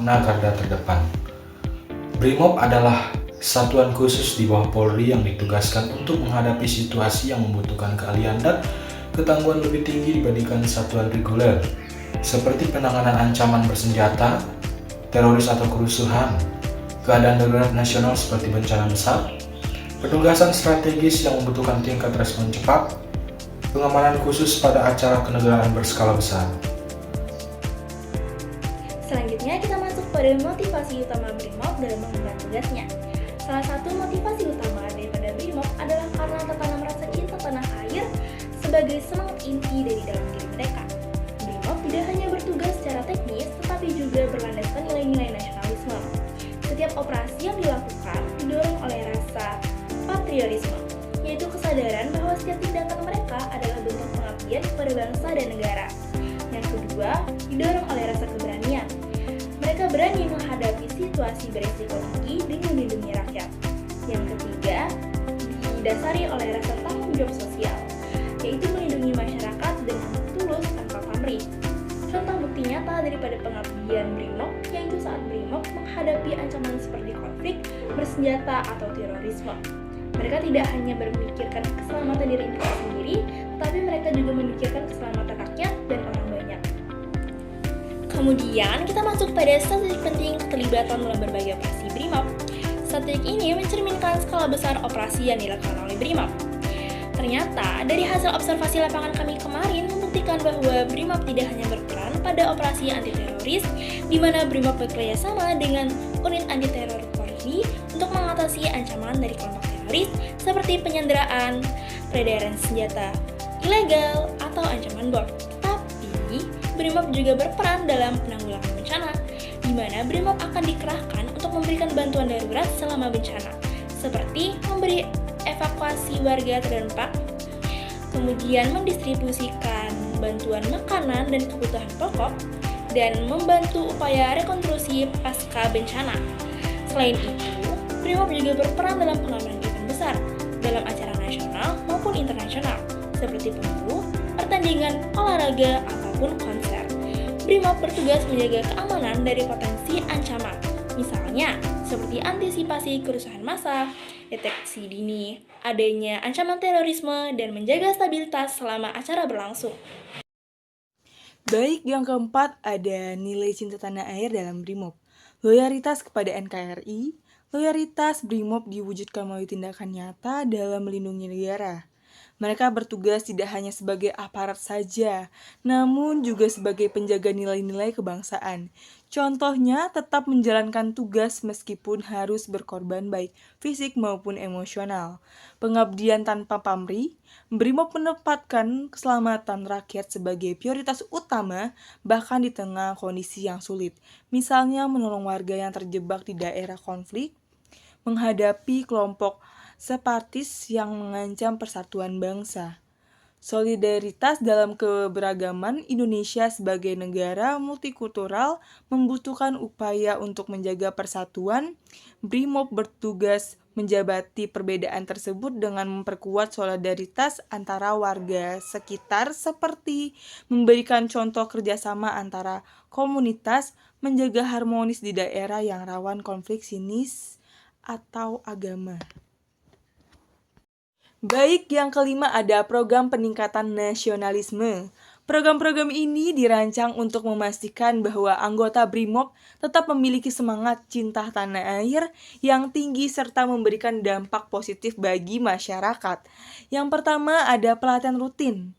bermakna garda terdepan. Brimob adalah satuan khusus di bawah Polri yang ditugaskan untuk menghadapi situasi yang membutuhkan keahlian dan ketangguhan lebih tinggi dibandingkan satuan reguler, seperti penanganan ancaman bersenjata, teroris atau kerusuhan, keadaan darurat nasional seperti bencana besar, penugasan strategis yang membutuhkan tingkat respon cepat, pengamanan khusus pada acara kenegaraan berskala besar. Selanjutnya kita masuk pada motivasi utama Brimob dalam mengemban tugasnya. Salah satu motivasi utama daripada Brimob adalah karena tertanam rasa cinta tanah air sebagai semangat inti dari dalam diri mereka. Brimob tidak hanya bertugas secara teknis, tetapi juga berlandaskan nilai-nilai nasionalisme. Setiap operasi yang dilakukan didorong oleh rasa patriotisme, yaitu kesadaran bahwa setiap tindakan mereka adalah bentuk pengabdian kepada bangsa dan negara. Yang kedua, didorong oleh rasa keberanian. Mereka berani menghadapi situasi berisiko tinggi dengan melindungi rakyat. Yang ketiga, didasari oleh rasa tanggung jawab sosial, yaitu melindungi masyarakat dengan tulus tanpa pamrih. Contoh bukti nyata daripada pengabdian Brimob yaitu saat Brimob menghadapi ancaman seperti konflik bersenjata atau terorisme. Mereka tidak hanya memikirkan keselamatan diri mereka sendiri, tapi mereka juga memikirkan keselamatan rakyat dan orang banyak. Kemudian kita masuk pada statistik penting keterlibatan dalam berbagai operasi Brimob. Statistik ini mencerminkan skala besar operasi yang dilakukan oleh Brimob. Ternyata, dari hasil observasi lapangan kami kemarin membuktikan bahwa Brimob tidak hanya berperan pada operasi anti-teroris, di mana Brimob bekerja sama dengan unit anti-teror Polri untuk mengatasi ancaman dari kelompok teroris seperti penyanderaan, peredaran senjata ilegal, atau ancaman bom. Tapi, Brimob juga berperan dalam penanggulangan bencana, di mana Brimob akan dikerahkan untuk memberikan bantuan darurat selama bencana, seperti memberi evakuasi warga terdampak, kemudian mendistribusikan bantuan makanan dan kebutuhan pokok, dan membantu upaya rekonstruksi pasca bencana. Selain itu, Brimob juga berperan dalam pengamanan event besar dalam acara nasional maupun internasional, seperti pemilu, pertandingan olahraga, ataupun konser. Brimob bertugas menjaga keamanan dari potensi ancaman, misalnya seperti antisipasi kerusuhan massa, deteksi dini, adanya ancaman terorisme, dan menjaga stabilitas selama acara berlangsung. Baik, yang keempat ada nilai cinta tanah air dalam Brimob. Loyalitas kepada NKRI, loyalitas Brimob diwujudkan melalui tindakan nyata dalam melindungi negara. Mereka bertugas tidak hanya sebagai aparat saja, namun juga sebagai penjaga nilai-nilai kebangsaan. Contohnya, tetap menjalankan tugas meskipun harus berkorban baik fisik maupun emosional. Pengabdian tanpa pamrih, Brimob menempatkan keselamatan rakyat sebagai prioritas utama bahkan di tengah kondisi yang sulit. Misalnya menolong warga yang terjebak di daerah konflik, menghadapi kelompok sepatis yang mengancam persatuan bangsa. Solidaritas dalam keberagaman Indonesia sebagai negara multikultural membutuhkan upaya untuk menjaga persatuan. Brimob bertugas menjabati perbedaan tersebut dengan memperkuat solidaritas antara warga sekitar seperti memberikan contoh kerjasama antara komunitas, menjaga harmonis di daerah yang rawan konflik sinis atau agama. Baik, yang kelima ada program peningkatan nasionalisme. Program-program ini dirancang untuk memastikan bahwa anggota Brimob tetap memiliki semangat cinta tanah air yang tinggi serta memberikan dampak positif bagi masyarakat. Yang pertama ada pelatihan rutin.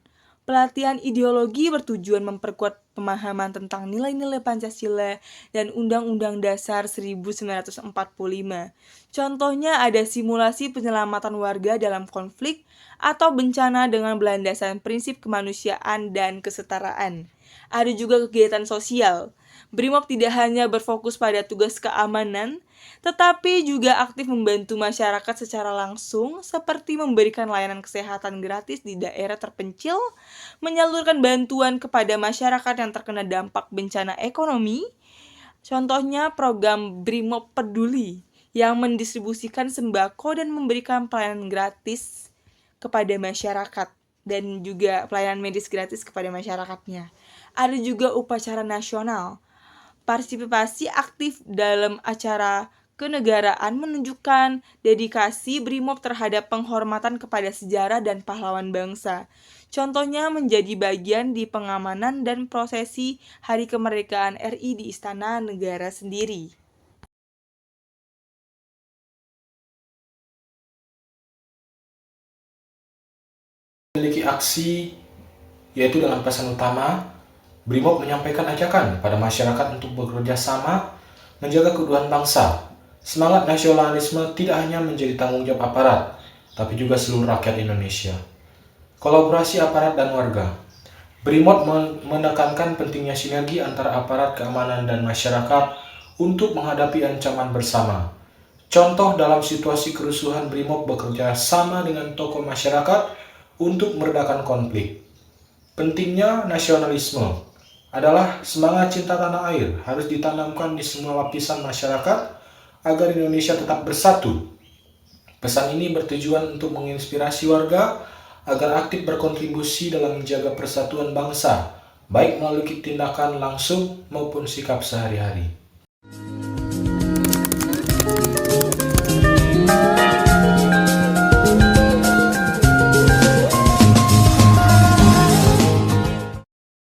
Pelatihan ideologi bertujuan memperkuat pemahaman tentang nilai-nilai Pancasila dan Undang-Undang Dasar 1945. Contohnya ada simulasi penyelamatan warga dalam konflik atau bencana dengan berlandaskan prinsip kemanusiaan dan kesetaraan. Ada juga kegiatan sosial. Brimob tidak hanya berfokus pada tugas keamanan, tetapi juga aktif membantu masyarakat secara langsung seperti memberikan layanan kesehatan gratis di daerah terpencil, menyalurkan bantuan kepada masyarakat yang terkena dampak bencana ekonomi. Contohnya program Brimob Peduli yang mendistribusikan sembako dan memberikan pelayanan gratis kepada masyarakat dan juga pelayanan medis gratis kepada masyarakatnya. Ada juga upacara nasional. Partisipasi aktif dalam acara kenegaraan menunjukkan dedikasi BRIMOB terhadap penghormatan kepada sejarah dan pahlawan bangsa. Contohnya menjadi bagian di pengamanan dan prosesi Hari Kemerdekaan RI di Istana Negara sendiri. Memiliki aksi yaitu dengan pesan utama, BRIMOB menyampaikan ajakan pada masyarakat untuk bekerja sama, menjaga keutuhan bangsa. Semangat nasionalisme tidak hanya menjadi tanggung jawab aparat, tapi juga seluruh rakyat Indonesia. Kolaborasi aparat dan warga. BRIMOB menekankan pentingnya sinergi antara aparat keamanan dan masyarakat untuk menghadapi ancaman bersama. Contoh dalam situasi kerusuhan, BRIMOB bekerja sama dengan tokoh masyarakat untuk meredakan konflik. Pentingnya nasionalisme adalah semangat cinta tanah air harus ditanamkan di semua lapisan masyarakat agar Indonesia tetap bersatu. Pesan ini bertujuan untuk menginspirasi warga agar aktif berkontribusi dalam menjaga persatuan bangsa, baik melalui tindakan langsung maupun sikap sehari-hari.